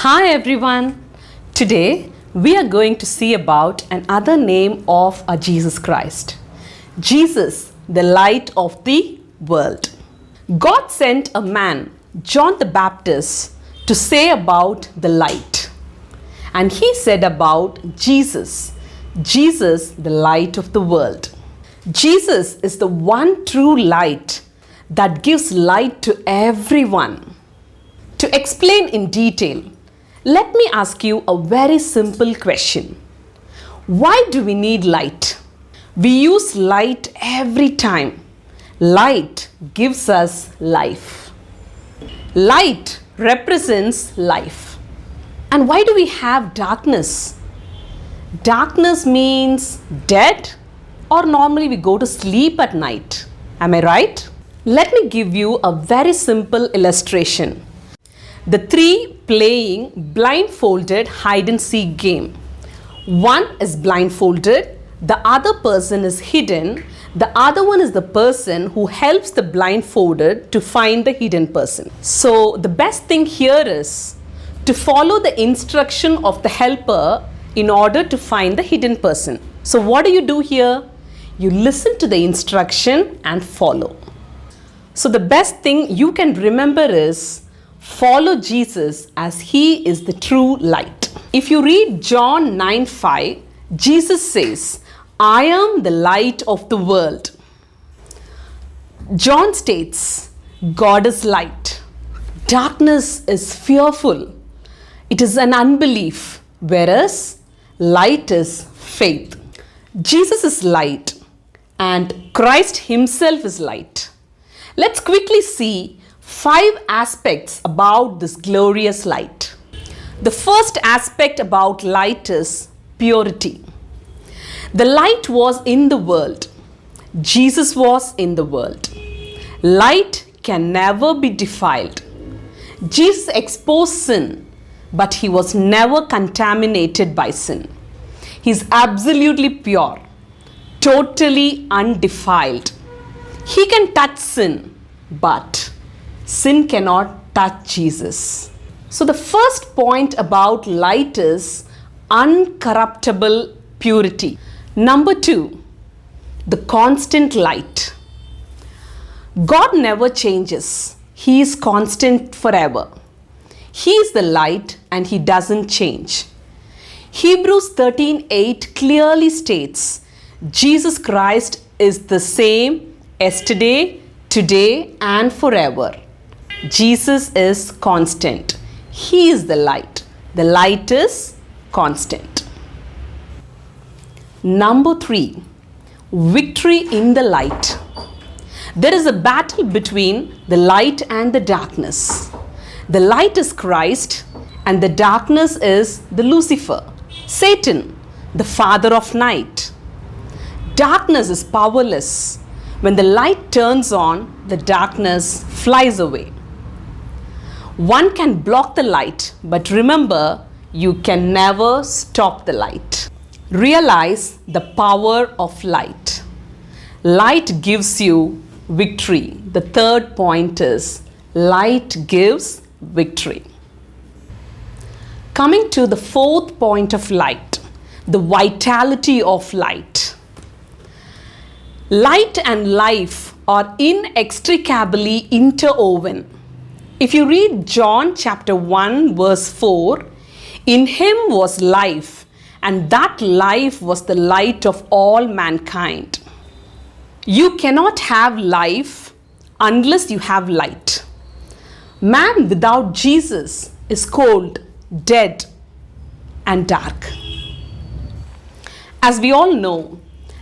Hi everyone. Today we are going to see about another name of our Jesus Christ. Jesus, the light of the world. God sent a man, John the Baptist, to say about the light. And he said about Jesus, the light of the world. Jesus is the one true light that gives light to everyone. To explain in detail, let me ask you a very simple question. Why do we need light? We use light every time. Light gives us life. Light represents life. And why do we have darkness? Darkness means dead, or normally we go to sleep at night. Am I right? Let me give you a very simple illustration. The three playing blindfolded hide and seek game. One is blindfolded, the other person is hidden, the other one is the person who helps the blindfolded to find the hidden person. So the best thing here is to follow the instruction of the helper in order to find the hidden person. So what do you do here? You listen to the instruction and follow. So the best thing you can remember is follow Jesus as he is the true light. If you read John 9:5, Jesus says, I am the light of the world. John states, God is light. Darkness is fearful. It is an unbelief, whereas light is faith. Jesus is light and Christ himself is light. Let's quickly see 5 aspects about this glorious light. The first aspect about light is purity. The light was in the world. Jesus was in the world. Light can never be defiled. Jesus exposed sin, but he was never contaminated by sin. He is absolutely pure, totally undefiled. He can touch sin, but sin cannot touch Jesus. So the first point about light is uncorruptible purity. Number 2, the constant light. God never changes. He is constant forever. He is the light and he doesn't change. Hebrews 13:8 clearly states, Jesus Christ is the same yesterday, today and forever. Jesus is constant. He is the light. The light is constant. Number 3, victory in the light. There is a battle between the light and the darkness. The light is Christ and the darkness is the Lucifer, Satan, the father of night. Darkness is powerless. When the light turns on, the darkness flies away. One can block the light, but remember, you can never stop the light. Realize the power of light. Light gives you victory. The third point is light gives victory. Coming to the fourth point of light, the vitality of light. Light and life are inextricably interwoven. If you read John chapter 1 verse 4, in him was life, and that life was the light of all mankind. You cannot have life unless you have light. Man without Jesus is cold, dead, and dark. As we all know,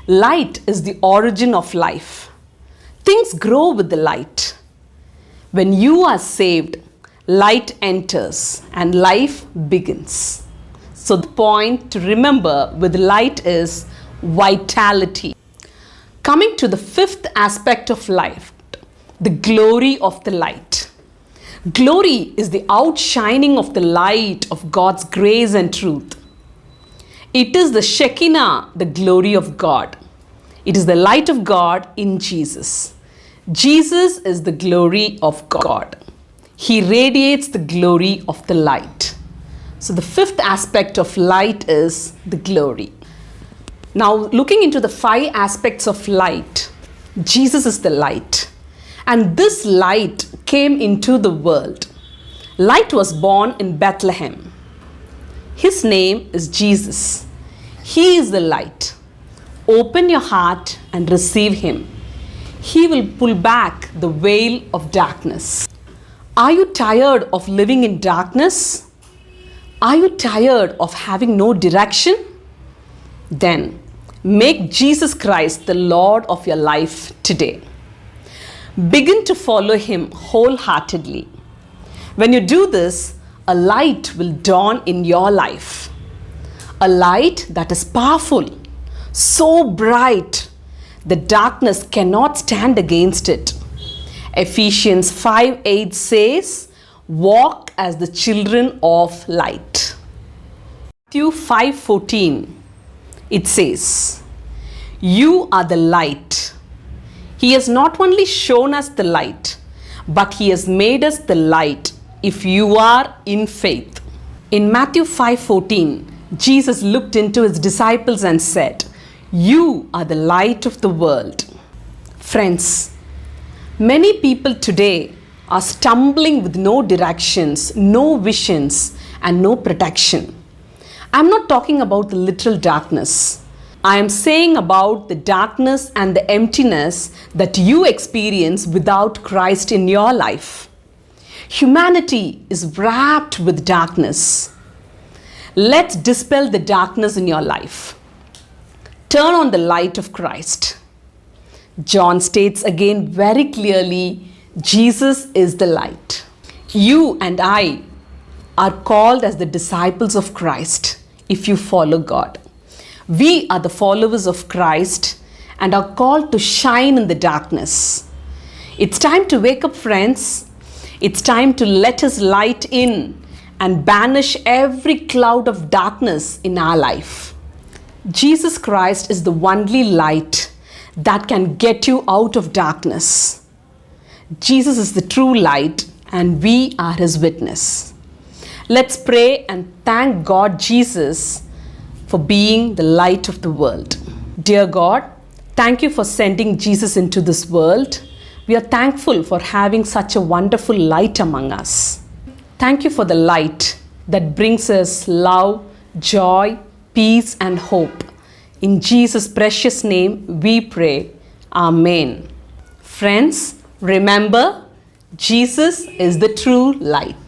light is the origin of life. Things grow with the light. When you are saved, light enters and life begins. So the point to remember with light is vitality. Coming to the fifth aspect of life, the glory of the light. Glory is the outshining of the light of God's grace and truth. It is the Shekinah, the glory of God. It is the light of God in Jesus. Jesus is the glory of God. He radiates the glory of the light. So the fifth aspect of light is the glory. Now, looking into the 5 aspects of light, Jesus is the light. And this light came into the world. Light was born in Bethlehem. His name is Jesus. He is the light. Open your heart and receive him. He will pull back the veil of darkness. Are you tired of living in darkness? Are you tired of having no direction? Then make Jesus Christ the Lord of your life today. Begin to follow him wholeheartedly. When you do this, a light will dawn in your life. A light that is powerful, so bright, the darkness cannot stand against it. Ephesians 5:8 says, walk as the children of light. Matthew 5:14, it says, you are the light. He has not only shown us the light, but he has made us the light if you are in faith. In Matthew 5:14, Jesus looked into his disciples and said, you are the light of the world. Friends, many people today are stumbling with no directions, no visions, and no protection. I'm not talking about the literal darkness. I am saying about the darkness and the emptiness that you experience without Christ in your life. Humanity is wrapped with darkness. Let's dispel the darkness in your life. Turn on the light of Christ. John states again very clearly, Jesus is the light. You and I are called as the disciples of Christ if you follow God. We are the followers of Christ and are called to shine in the darkness. It's time to wake up, friends. It's time to let his light in and banish every cloud of darkness in our life. Jesus Christ is the only light that can get you out of darkness. Jesus is the true light and we are his witness. Let's pray and thank God Jesus for being the light of the world. Dear God, thank you for sending Jesus into this world. We are thankful for having such a wonderful light among us. Thank you for the light that brings us love, joy, peace and hope. In Jesus' precious name we pray. Amen. Friends, remember, Jesus is the true light.